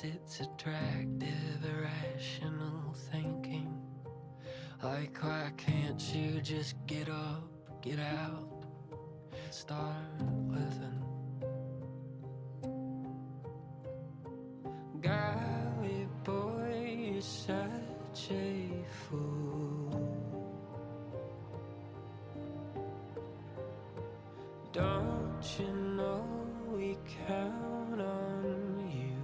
words, it's attractive, irrational thinking. Like, why can't you just get up, get out, start living? Golly boy, you're such a fool. Don't you know we count on you?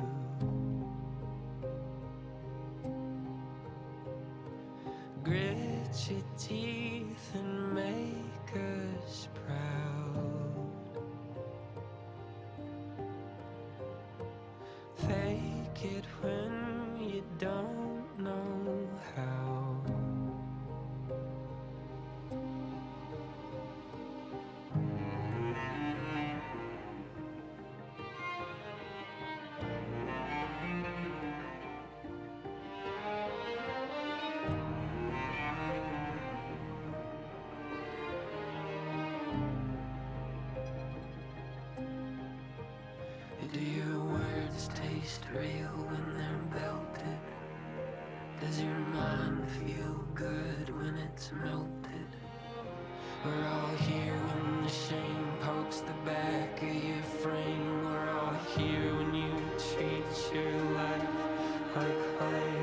Grit your teeth and make us proud. Fake it when you don't know how. Do your words taste real when they're belted? Does your mind feel good when it's melted? We're all here when the shame pokes the back of your frame. We're all here when you treat your life like clay.